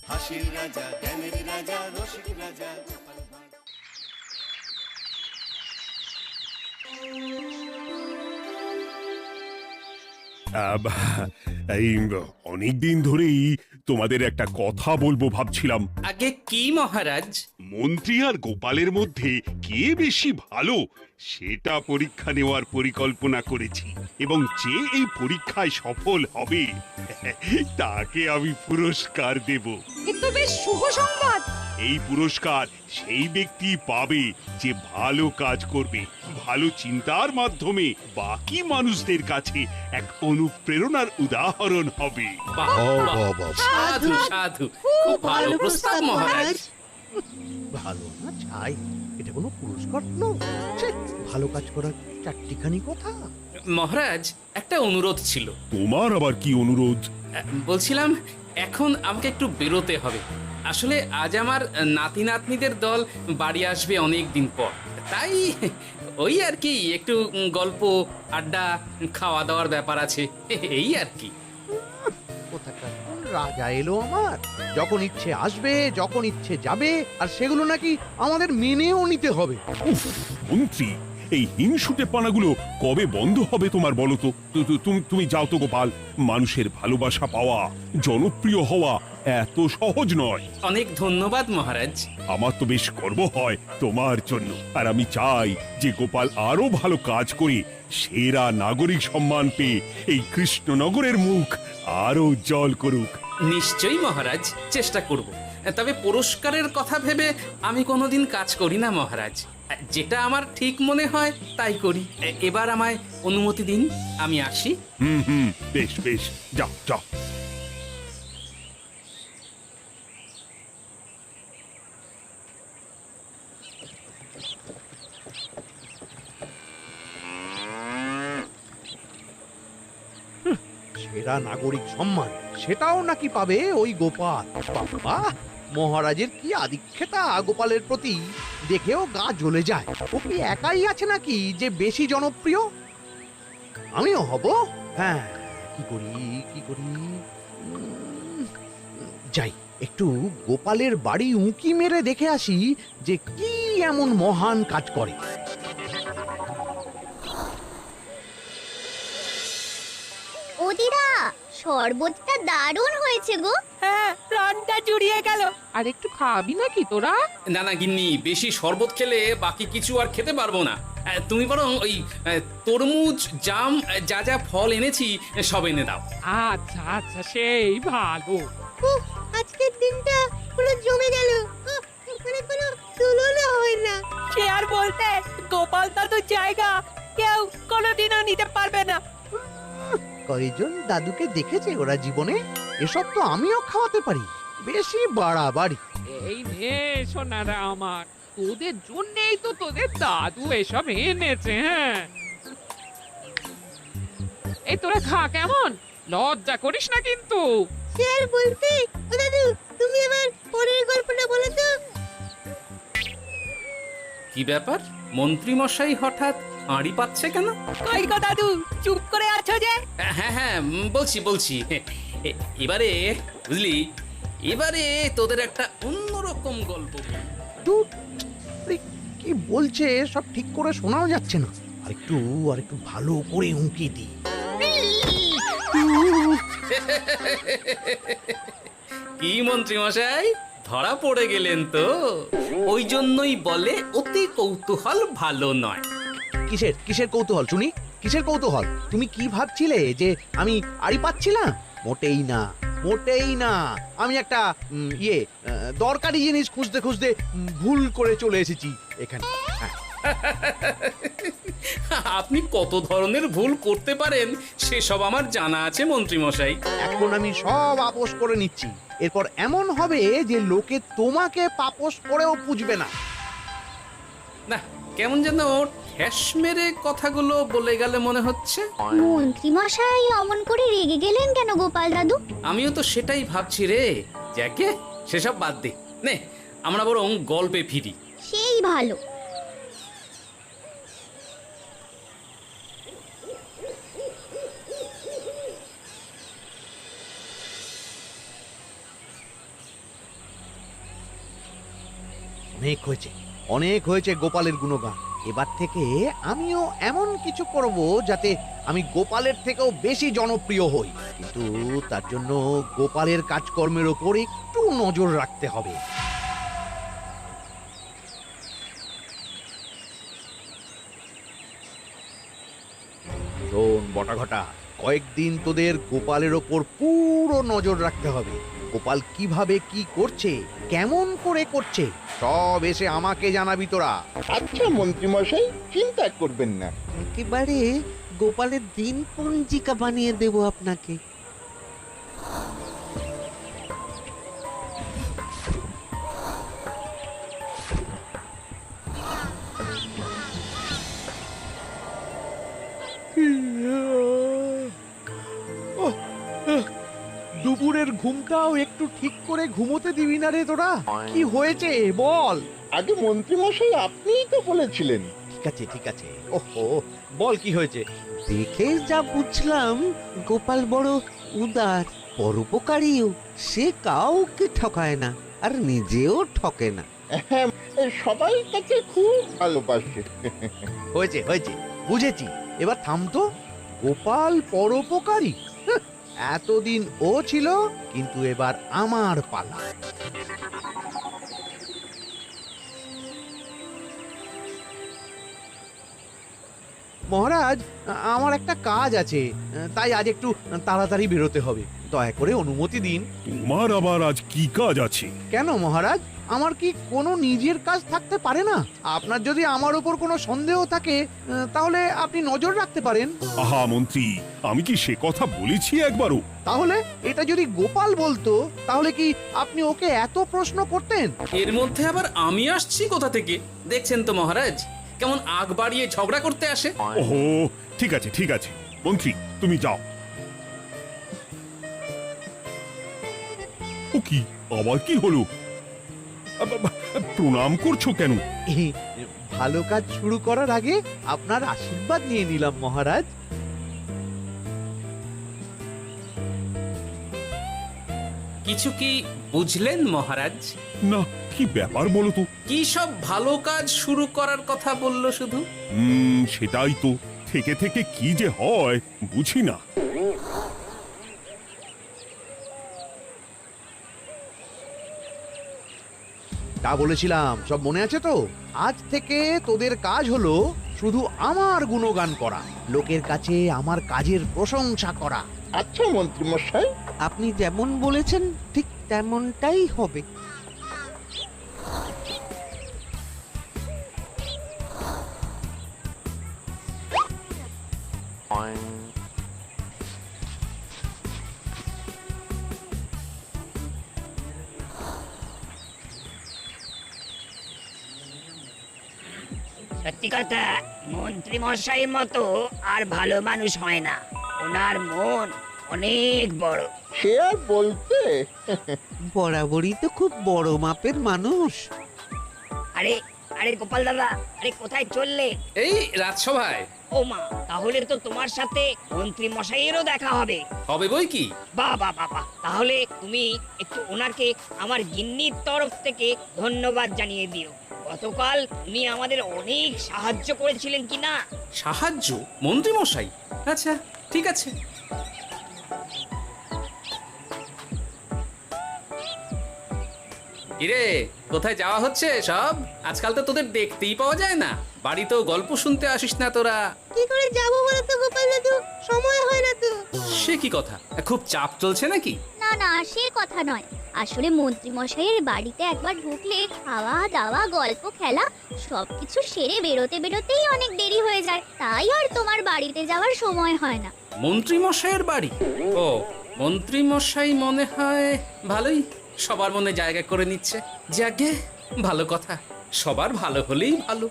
হাসির রাজা, জ্ঞানের রাজা, রসিক রাজা। এই অনেকদিন ধরেই তোমাদের একটা কথা বলবো ভাবছিলাম। আগে কি মহারাজ? মন্ত্রী আর গোপালের মধ্যে কে বেশি ভালো সেটা পরীক্ষা নেওয়ার পরিকল্পনা করেছি, এবং যে এই পরীক্ষায় সফল হবে তাকে আমি পুরস্কার দেব। এ তো বেশ শুভ সংবাদ। এই পুরস্কার সেই ব্যক্তি পাবে যে ভালো কাজ করবে, ভালো চিন্তার মাধ্যমে বাকি মানুষদের কাছে এক অনুপ্রেরণার উদাহরণ হবে। বাহ, বাহ, সাধু সাধু, খুব ভালো প্রস্তাব মহারাজ। ভালো না চাই, এটা কোনো পুরস্কার নয়। ছে, ভালো কাজ করার চারটিখানি কথা। মহারাজ, একটা অনুরোধ ছিল। তোমার আবার কি অনুরোধ? বলছিলাম এখন আমাকে একটু বেরোতে হবে। আসলে আজ আমার নাতি নাতনিদের দল বাড়ি আসবে অনেক দিন পর, তাই ওই আর কি একটু গল্প আড্ডা খাওয়া দাওয়ার ব্যাপার আছে, এই আর কি। কোথাকার কোন রাজা এলো আমার, যখন ইচ্ছে আসবে যখন ইচ্ছে যাবে, আর সেগুলো নাকি আমাদের মেনেও নিতে হবে। উফ, মন্ত্রী, এই হিংসুটে পানাগুলো কবে বন্ধ হবে তোমার বলো তো? তুমি যাও তো গোপাল। মানুষের ভালোবাসা পাওয়া, জনপ্রিয় হওয়া এত সহজ নয়। অনেক ধন্যবাদ মহারাজ। আমার তো বেশ গর্ব হয় তোমার জন্য, আর আমি চাই যে গোপাল আরো ভালো কাজ করে সেরা নাগরিক সম্মান পেয়ে এই কৃষ্ণনগরের মুখ আরো উজ্জ্বল করুক। নিশ্চয়ই মহারাজ, চেষ্টা করব। তবে পুরস্কারের কথা ভেবে আমি কোনোদিন কাজ করি না মহারাজ। যেটা আমার ঠিক মনে হয় তাই করি। এবার আমায় অনুমতি দিন, আমি আসি। হুম, বেশ বেশ, যাও যাও। সেরা নাগরিক সম্মান সেটাও নাকি পাবে ওই গোপাল। বাবা, মহারাজের কি আদিক্ষেতা গোপালের প্রতি, দেখেও গা জ্বলে যায়। ও কি একাই আছে নাকি যে বেশি জনপ্রিয়? আমিও হব। হ্যাঁ, কি করি কি করি, যাই একটু গোপালের বাড়ি উঁকি মেরে দেখে আসি যে কি এমন মহান কাজ করে। ও দিদা, শরবতটা দারুণ হয়েছে গো। হ্যাঁ, প্রাণটা জুড়িয়ে গেল। আর একটু খাবি নাকি তোরা? না না গিন্নি, বেশি শরবত খেলে বাকি কিছু আর খেতে পারবো না। তুমি বরং ওই তরমুজ, জাম, যা যা ফল এনেছি সব এনে দাও। আচ্ছা আচ্ছা, সেই ভালো। উফ, আজকের দিনটা পুরো জমে গেল। মানে কোনো তুলনা হয় না। সে আর বলতে, গোপাল দাদুর জায়গা কেউ কোনোদিনও নিতে পারবে না। কয়জন দাদুকে দেখেছে ওরা জীবনে? এসব তো আমিও খাওয়াতে পারি, বেশি বাড়াবাড়ি। এই নে সোনারা আমার, তোদের জন্যেই তো তোদের দাদু এসব এনেছে। হ্যাঁ, এই তোরা খা, কেমন লজ্জা করিস না কিন্তু। সে আর বলতে, ও দাদু, তুমি আবার পরের গল্পটা বলো তো। কি ব্যাপার, মন্ত্রী মশাই হঠাৎ হাঁড়ি পাচ্ছে কেন? কই গো দাদু, চুপ করে আছো যে? হ্যাঁ হ্যাঁ, বলছি। এবারে বুঝলি, এবারে তোদের একটা অন্যরকম গল্প বলি। ধুর, আরে কি বলছে সব ঠিক করে শোনাও যাচ্ছে না। আরেকটু ভালো করে উঁকি দি। কি মন্ত্রী মশাই, ধরা পড়ে গেলেন তো? ওই জন্যই বলে অতি কৌতূহল ভালো নয়। কিসের কিসের কৌতূহল শুনি, কিসের কৌতূহল? তুমি কি ভাবছিলে যে আমি আড়ি পাচ্ছিলাম? মোটেই না, মোটেই না। আমি একটা দরকারি জিনিস খুঁজতে খুঁজতে ভুল করে চলে এসেছি এখানে। হ্যাঁ, আপনি কত ধরনের ভুল করতে পারেন সেসব আমার জানা আছে মন্ত্রী মশাই। এখন আমি সব আপোষ করে নিচ্ছি। এরপর এমন হবে যে লোকে তোমাকে পাপোশ করেও পুজবে না। না, কেমন যেন ঠ্যাস মেরে কথাগুলো বলে গেলে মনে হচ্ছে। মন্ত্রী মশাই অমন করে রেগে গেলেন কেন গোপাল দাদু? আমিও তো সেটাই ভাবছি রে। যাকে সেসব বাদ দে, নে আমরা বরং গল্পে ফিরি। সেই ভালো। অনেক হয়েছে গোপালের গুণগান। এবার থেকে আমিও এমন কিছু করব যাতে আমি গোপালের থেকেও বেশি জনপ্রিয় হই, কিন্তু তার জন্য গোপালের কাজকর্মের ওপর একটু নজর রাখতে হবে। শোন বটাঘটা, কয়েকদিন তোদের গোপালের ওপর পুরো নজর রাখতে হবে। গোপাল কিভাবে কি করছে, কেমন করে করছে, সব এসে আমাকে জানাবি তোরা। আচ্ছা মন্ত্রীমশাই, চিন্তা করবেন না। একেবারে গোপালের দিন পঞ্জিকা বানিয়ে দেব আপনাকে। দুপুরের ঘুমটাও একটু ঠিক করে ঘুমোতে দিবি না রে তোরা? কি হয়েছে বল। আগে মন্ত্রীমশাই আপনিই তো বলেছিলেন। ঠিক আছে, ওহো, বল কি হয়েছে। দেখে যা বুঝলাম গোপাল বড় উদার, পরোপকারীও। সে কাউকে ঠকায় না, আর নিজেও ঠকে না। হ্যাঁ, সবাই তাকে খুব ভালোবাসে। হয়েছে হয়েছে, বুঝেছি। এবার থাম তো। গোপাল পরোপকারী? হাহ, এতদিন ও ছিল, কিন্তু এবার আমার পালা। মহারাজ, আমার একটা কাজ আছে, তাই আজ একটু তাড়াতাড়ি বেরোতে হবে। দয়া করে অনুমতি দিন। তোমার আবার আজ কি কাজ আছে? কেন মহারাজ, আমার কি কোনো নিজের কাজ থাকতে পারে না? আপনার যদি আমার উপর কোনো সন্দেহ থাকে, তাহলে আপনি নজর রাখতে পারেন। আহা মন্ত্রী, আমি কি সে কথা বলেছি একবারও? তাহলে এটা যদি গোপাল বলতো, তাহলে কি আপনি ওকে এত প্রশ্ন করতেন? এর মধ্যে আবার আমি আসছি কোথা থেকে? দেখছেন তো মহারাজ, কেমন আগ বাড়িয়ে ঝগড়া করতে আসে। ওহো, ঠিক আছে ঠিক আছে, মন্ত্রী তুমি যাও। ও কি, আবার কি হলো? প্রণাম করছো কেন? ভালো কাজ শুরু করার আগে আপনার আশীর্বাদ নিয়ে নিলাম মহারাজ। কিছু কি বুঝলেন মহারাজ? না, কি ব্যাপার বলো তো? কি সব ভালো কাজ শুরু করার কথা বললো শুধু? সেটাই তো, থেকে থেকে কি যে হয় বুঝি না। তা বলেছিলাম, সব মনে আছে তো? আজ থেকে তোদের কাজ হলো শুধু আমার গুণগান করা, লোকের কাছে আমার কাজের প্রশংসা করা। আচ্ছা মন্ত্রীমশাই। আপনি যেমন বলেছেন ঠিক তেমনটাই হবে। সত্যি কথা, মন্ত্রী মশাইয়ের মতো আর ভালো মানুষ হয় না। ওনার মন অনেক বড়। সে আর বলতে। বরাবরই তো খুব বড় মাপের মানুষ। আরে আরে গোপাল দাদা, আরে কোথায় চললে? এই রাজসভায়। ও মা, তাহলে তো তোমার সাথে মন্ত্রী মশাইয়েরও দেখা হবে। হবে বই কি? বাবা বাবা, তাহলে তুমি একটু ওনাকে আমার গিন্নির তরফ থেকে ধন্যবাদ জানিয়ে দিও। গতকাল উনি আমাদের অনেক সাহায্য করেছিলেন কিনা। সাহায্য? মন্ত্রী মশাই? আচ্ছা ঠিক আছে। কিরে, কোথায় যাওয়া হচ্ছে সব? আজকাল তো তোদের দেখতেই পাওয়া যায় না। বাড়িতেও গল্প শুনতে আসিস না তোরা। কি করে যাবো বলো তো গোপাল দাদু, সময় হয় না তো। সে কি কথা, খুব চাপ চলছে নাকি? না না, সে কথা নয়। আসলে মন্ত্রী মশাইয়ের বাড়িতে একবার ঢুকলে খাওয়া দাওয়া গল্প খেলা সবকিছু সেরে বেরোতে বেরোতেই অনেক দেরি হয়ে যায়, তাই আর তোমার বাড়িতে যাওয়ার সময় হয় না। মন্ত্রী মশাইয়ের বাড়ি? ও, মন্ত্রী মশাই মনে হয় ভালোই সবার মনে জায়গা করে নিচ্ছে। যাকে ভালো কথা, সবার ভালো হলেই ভালো।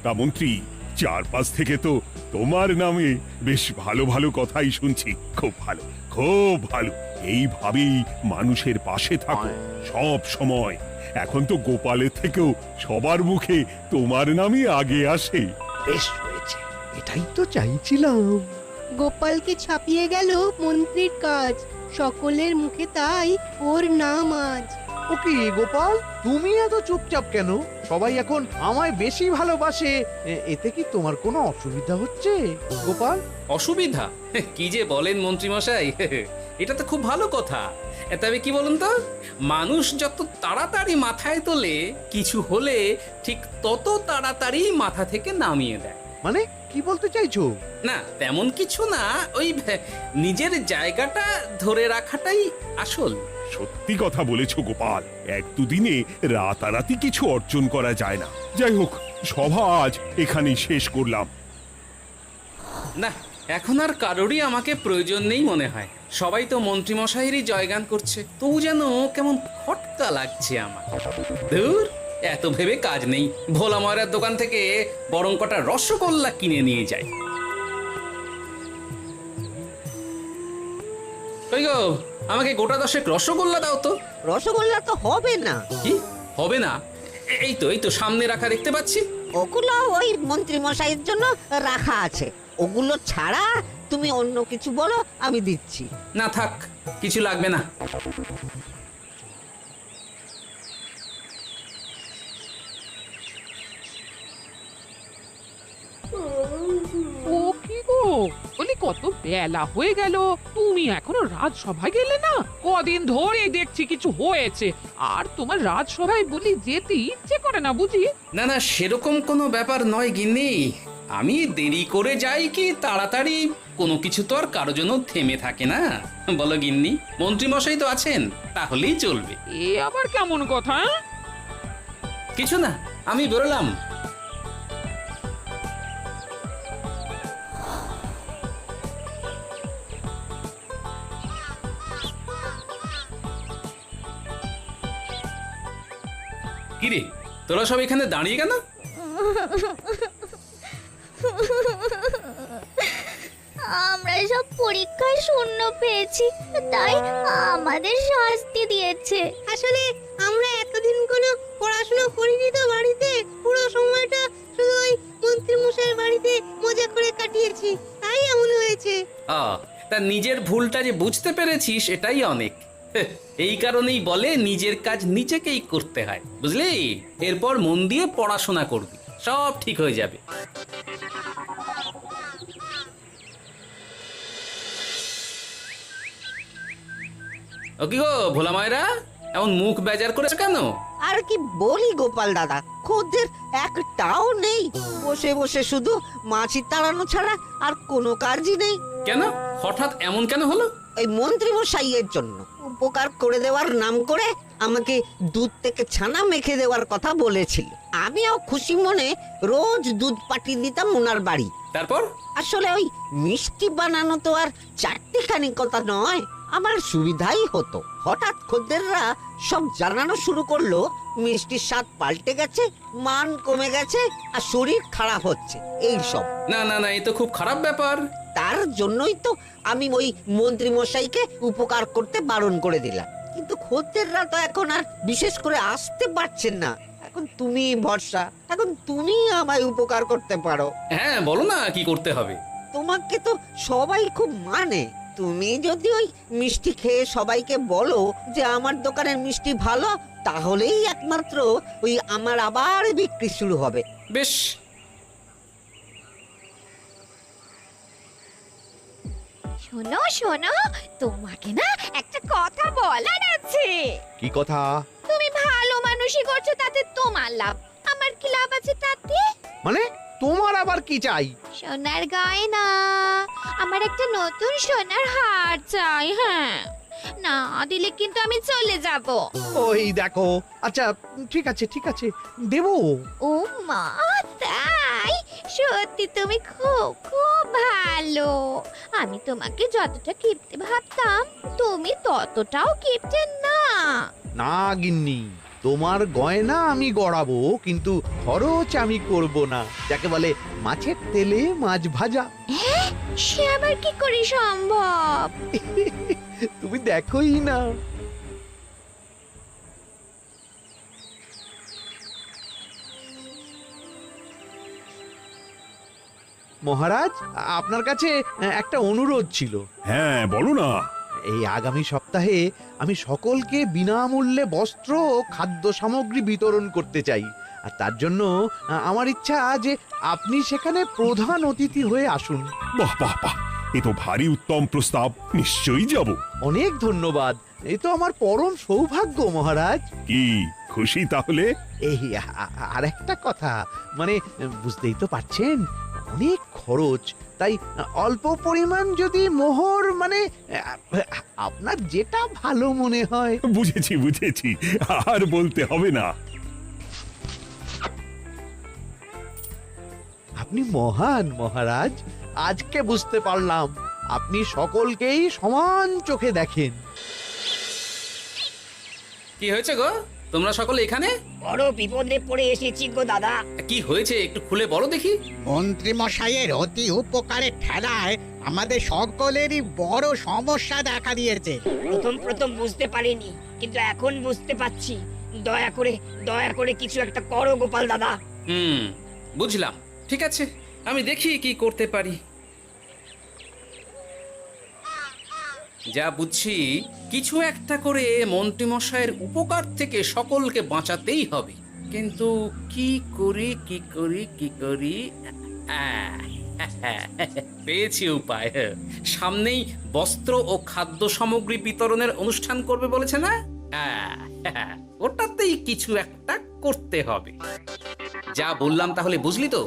তা মন্ত্রী, চারপাশ থেকে তো তোমার নামে বেশ ভালো ভালো কথাই শুনছি। খুব ভালো, খুব ভালো। এইভাবেই মানুষের পাশে থাকো সব সময়। এখন তো গোপালের থেকেও সবার মুখে তোমার নামই আগে আসে। বেশ হয়েছে, এটাই তো চাইছিলাম। গোপালকে ছাপিয়ে গেল মন্ত্রীর কাজ, সকলের মুখে তাই ওর নাম আজ। ও কি গোপাল, তুমি এত চুপচাপ কেন? সবাই এখন আমায় বেশি ভালোবাসে, এতে কি তোমার কোনো অসুবিধা হচ্ছে গোপাল? অসুবিধা? কি যে বলেন মন্ত্রীমশাই, এটা তো খুব ভালো কথা। তবে কি বলুন তো, মানুষ যত তাড়াতাড়ি মাথায় তোলে, কিছু হলে ঠিক তত তাড়াতাড়ি মাথা থেকে নামিয়ে দেয়। মানে কি বলতে চাইছো? না তেমন কিছু না, ওই নিজের জায়গাটা ধরে রাখাটাই আসল। সত্যি কথা বলেছো গোপাল, এক দুদিনে রাতারাতি কিছু অর্জন করা যায় না। যাই হোক, সভা আজ এখানেই শেষ করলাম। না, এখন আর কারোরই আমাকে প্রয়োজন নেই মনে হয়। সবাই তো মন্ত্রীমশাইয়েরই জয়গান করছে, তবু যেন কেমন খটকা লাগছে আমার। ধুর, এত ভেবে কাজ নেই, ভোলা ময়রার দোকান থেকে বরং কটা রসগোল্লা কিনে নিয়ে যাই। কই গো, আমাকে গোটা 10 রসগোল্লা দাও তো। রসগোল্লা তো হবে না। কি হবে না? এই তো সামনে রাখা দেখতে পাচ্ছি। ওগুলো ওই মন্ত্রী মশাইয়ের জন্য রাখা আছে। ওগুলো ছাড়া তুমি অন্য কিছু বলো, আমি দিচ্ছি। না থাক, কিছু লাগবে না। ও কি গো, বলি কত বেলা হয়ে গেল, তুমি এখনো রাজসভায় গেলে না? কদিন ধরে দেখছি কিছু হয়েছে, আর তোমার রাজসভায় বলি যেতে ইচ্ছে করে না বুঝি? না না, সেরকম কোনো ব্যাপার নয় গিন্নি। আমি দেরি করে যাই কি তাড়াতাড়ি, কোনো কিছু তো আর কারো জন্য থেমে থাকে না, বলো গিন্নি? মন্ত্রীমশাই তো আছেন, তাহলেই চলবে। এ আবার কেমন কথা? কিছু না, আমি বেরোলাম। কিরে, তোরা সব এখানে দাঁড়িয়ে কেন? আমরা সব পরীক্ষায় শূন্য পেয়েছি, তাই আমাদের শাস্তি দিয়েছে। আসলে আমরা এতদিন কোনো পড়াশোনা করিনি তো বাড়িতে, পুরো সময়টা শুধু ওই মন্ত্রী মশাইয়ের বাড়িতে মজা করে কাটিয়েছি, তাই এমন হয়েছে। তা নিজের ভুলটা যে বুঝতে পেরেছিস, এটাই অনেক। এই কারণেই বলে নিজের কাজ নিজেকেই করতে হয়, বুঝলি? এরপর মন দিয়ে পড়াশোনা করবি, সব ঠিক হয়ে যাবে। ও কি গো ভোলা মায়েরা, এমন মুখ বেজার করেছো কেন? আর কি বলি গোপাল দাদা, খদ্দের একটাও নেই। বসে বসে শুধু মাছি তাড়ানো ছাড়া আর কোনো কাজই নেই। কেন, হঠাৎ এমন কেন হলো? ওই মন্ত্রী মশাইয়ের জন্য উপকার করে দেওয়ার নাম করে আমাকে দুধ থেকে ছানা মেখে দেওয়ার কথা বলেছিল। আমিও খুশি মনে রোজ দুধ পাঠিয়ে দিতাম ওনার বাড়ি। তারপর? আসলে ওই মিষ্টি বানানো তো আর চারটিখানি কথা নয়, আমার সুবিধাই হতো। হঠাৎ খদ্দেররা সব জানানো শুরু করলো মিষ্টির স্বাদ পাল্টে গেছে, মান কমে গেছে, আর শরীর খারাপ হচ্ছে, এই সব। না না না, এই তো খুব খারাপ ব্যাপার। তার জন্যই তো আমি ওই মন্ত্রী মশাইকে উপকার করতে বারণ করে দিলাম। কিন্তু খদ্দেররা তো এখন আর বিশেষ করে আসতে পারছেন না। এখন তুমি ভরসা, এখন তুমি আমায় উপকার করতে পারো। হ্যাঁ বলো না, কি করতে হবে? তোমাকে তো সবাই খুব মানে। তুমি যদি ওই মিষ্টি খেয়ে সবাইকে বলো যে আমার দোকানের মিষ্টি ভালো, তাহলেই একমাত্র ওই আমার আবার বিক্রি শুরু হবে। বেশ। শোনো শোনো, তোমাকে না একটা কথা বলার আছে। কি কথা? তুমি ভালো মানুষই করছো, তাতে তোমার লাভ, আমার কি লাভ আছে তাতে? মানে তোমার আবার কি চাই? সোনার গয়না, আমার একটা নতুন সোনার হার চাই। হ্যাঁ, না দিলে কিন্তু আমি চলে যাব। ওই দেখো, আচ্ছা ঠিক আছে ঠিক আছে, দেবো। ও মা, তাই? সত্যি তুমি খুব খুব ভালো। আমি তোমাকে যতটা কিপটে ভাবতাম, তুমি ততটাও কিপটে না। না গিন্নি, তোমার গয়না আমি গড়াবো, কিন্তু খরচ আমি করব না। যাকে বলে মাছের তেলে মাছ ভাজা। সে আবার কি করে সম্ভব? তুমি দেখোই না। মহারাজ, আপনার কাছে একটা অনুরোধ ছিল। হ্যাঁ বলো না। এই আগামী সপ্তাহে আমি সকলকে বিনামূল্যে বস্ত্র ও খাদ্য সামগ্রী বিতরণ করতে চাই। আর তার জন্য আমার ইচ্ছা যে আপনি সেখানে প্রধান অতিথি হয়ে আসুন। বাহ বাহ বাহ, এ তো ভারী উত্তম প্রস্তাব, নিশ্চয়ই যাব। অনেক ধন্যবাদ, এই তো আমার পরম সৌভাগ্য মহারাজ। কি খুশি তাহলে? এই আর একটা কথা, মানে বুঝতেই তো পারছেন অনেক খরচ, তাই অল্প পরিমাণ যদি মোহর, মানে আপনার যেটা ভালো মনে হয়। বুঝেছি বুঝেছি, আর বলতে হবে না। আপনি মহান মহারাজ, আজকে বুঝতে পারলাম আপনি সকলকেই সমান চোখে দেখেন। কি হয়েছে গো, তোমরা সকলে এখানে? বড় বিপদে পড়ে এসেছি গো দাদা। কি হয়েছে একটু খুলে বলো দেখি। মন্ত্রী মশাইয়ের অতি উপকারের ঠেলায় আমাদের সকলেরই বড় সমস্যা দেখা দিয়েছে। প্রথম বুঝতে পারিনি, কিন্তু এখন বুঝতে পারছি। দয়া করে কিছু একটা করো গোপাল দাদা। বুঝলাম, ঠিক আছে, আমি দেখি কি করতে পারি। যা বুঝছি, কিছু একটা করে মন্ত্রীমশাইয়ের উপকার থেকে সকলকে বাঁচাতেই হবে। কিন্তু কি করি পেয়েছি উপায়। সামনেই বস্ত্র ও খাদ্য সামগ্রী বিতরণের অনুষ্ঠান করবে বলেছে না? ওটাতেই কিছু একটা করতে হবে। যা বললাম তাহলে বুঝলি তো?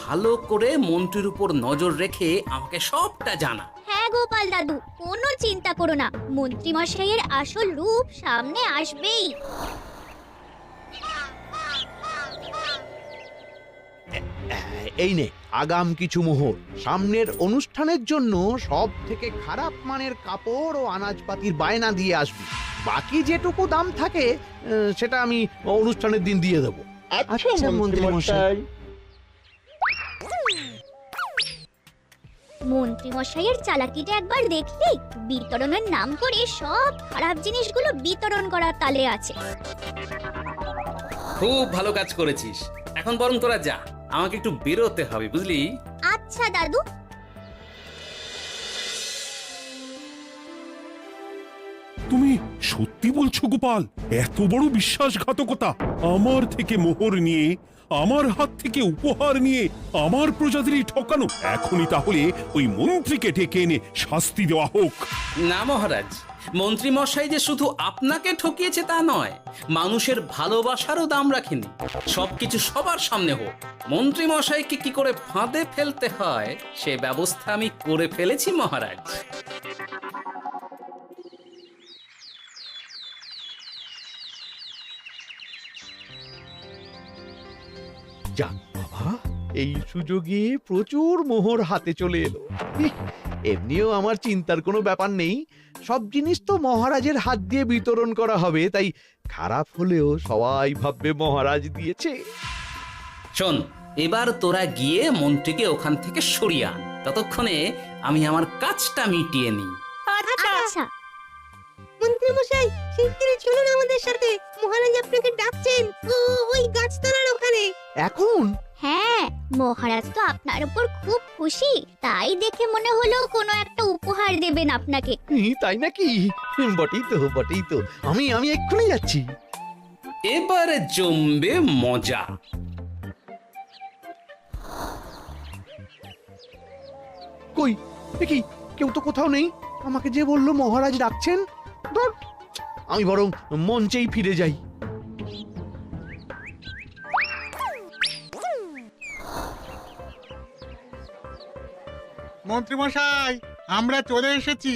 ভালো করে মন্ত্রীর উপর নজর রেখে আমাকে সবটা জানা। হ্যাঁ গোপাল দাদু, কোনো চিন্তা করো না, মন্ত্রী মশাইয়ের আসল রূপ সামনে আসবেই। এই নে আগাম কিছু মোহর। সামনের অনুষ্ঠানের জন্য সব থেকে খারাপ মানের কাপড় ও আনাজপাতির বায়না দিয়ে আসবি। বাকি যেটুকু দাম থাকে সেটা আমি অনুষ্ঠানের দিন দিয়ে দেবো। আচ্ছা মন্ত্রী মশাই। মন্ত্রী মশাইয়ের চালাকিটা একবার দেখলি? বিতরণের নাম করে সব খারাপ জিনিসগুলো বিতরণ করার তালে আছে। খুব ভালো কাজ করেছিস। এখন বরং তোরা যা, আমাকে একটু বেরোতে হবে, বুঝলি? আচ্ছা দাদু। তুমি সত্যি বলছো গোপাল? এত বড় বিশ্বাসঘাতকতা! আমার থেকে মোহর নিয়ে, আমার হাত থেকে উপহার নিয়ে আমার প্রজাদেরই ঠকানো। এখনই তাহলে ওই মন্ত্রীকে ডেকে এনে শাস্তি দেওয়া হোক। না মহারাজ, মন্ত্রী মশাই যে শুধু আপনাকে ঠকিয়েছে তা নয়, মানুষের ভালোবাসারও দাম রাখেনি। সবকিছু সবার সামনে হোক। মন্ত্রী মশাইকে কি করে ফাঁদে ফেলতে হয় সে ব্যবস্থা আমি করে ফেলেছি মহারাজ। যাক বাবা, এই সুযোগে প্রচুর মোহর হাতে চলে এলো। এমনিও আমার চিন্তার কোনো ব্যাপার নেই, সব জিনিস তো মহারাজের হাত দিয়ে বিতরণ করা হবে, তাই খারাপ হলেও সবাই ভাববে মহারাজ দিয়েছে। শোন, এবার তোরা গিয়ে মন্ত্রীকে ওখান থেকে সরিয়ে আন। ততক্ষণে আমি আমার কাজটা মিটিয়ে নিই। আচ্ছা। মন্ত্রী মশাই, শিগগিরই চলুন আমাদের সাথে, মহারাজ আপনাকে ডাকছেন ওই গাছতলার ওখানে। এখন? হ্যাঁ, মহারাজ তো আপনার উপর খুব খুশি, তাই দেখে মনে হলো কোনো একটা উপহার দেবেন আপনাকে। তাই নাকি? বটেই তো, আমি এক্ষুনি যাচ্ছি। এবারে জমবে মজা। কই দেখি, কেউ তো কোথাও নেই। আমাকে যে বললো মহারাজ ডাকছেন, ধর আমি বরং মঞ্চেই ফিরে যাই। মন্ত্রী মশাই, আমরা চলে এসেছি।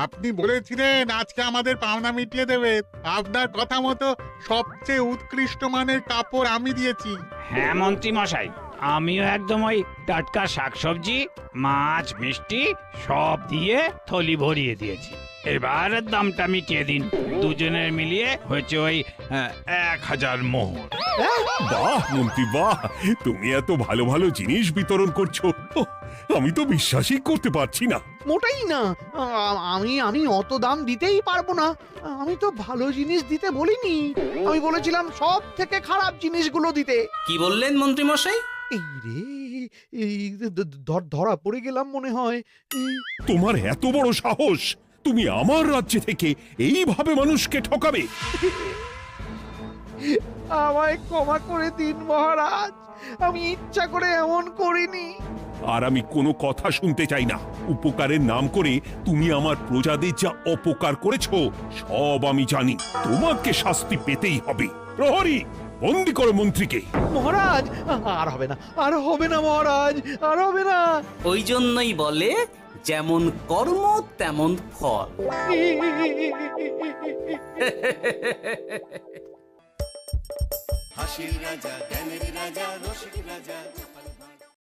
আপনি বলেছিলেন আজকে আমাদের পাওনা মিটিয়ে দেবে। আপনার কথা মতো সবচেয়ে উৎকৃষ্ট মানের কাপড় আমি দিয়েছি। হ্যাঁ মন্ত্রী মশাই, আমিও একদম ওই টাটকা শাকসবজি, মাছ, মিষ্টি সব দিয়ে থলি ভরিয়ে দিয়েছি। এবার দামটা মিটিয়ে দিন। দুজনের মিলিয়ে হয়েছে ওই 1000 মোহর। বাহ মন্ত্রী বাহ, তুমি এত ভালো ভালো জিনিস বিতরণ করছো, আমি তো বিশ্বাসই করতে পারছি না। মোটাই না, আমি অত দাম দিতেই পারবো না। আমি তো ভালো জিনিস দিতে বলিনি, আমি বলেছিলাম সব থেকে খারাপ জিনিসগুলো দিতে। কি বললেন মন্ত্রী মশাই? এই রে, এই ধরা পড়ে গেলাম মনে হয়। তোমার এত বড় সাহস! তুমি আমার রাজ্যে থেকে এইভাবে মানুষকে ঠকাবে? আমায় ক্ষমা করে দিন মহারাজ, আমি ইচ্ছা করে এমন করিনি। আর আমি কোনো কথা শুনতে চাই না। উপকারের নাম করে তুমি আমার প্রজাদের যা অপকার করেছো সব আমি জানি। তোমাকে শাস্তি পেতেই হবে। প্রহরী, বন্দি করো মন্ত্রীকে। মহারাজ, আর হবে না, আর হবে না মহারাজ, আর হবে না। ওই জন্যই বলে যেমন কর্ম তেমন ফল। হাসির রাজা জ্ঞানের রাজা রসিক রাজা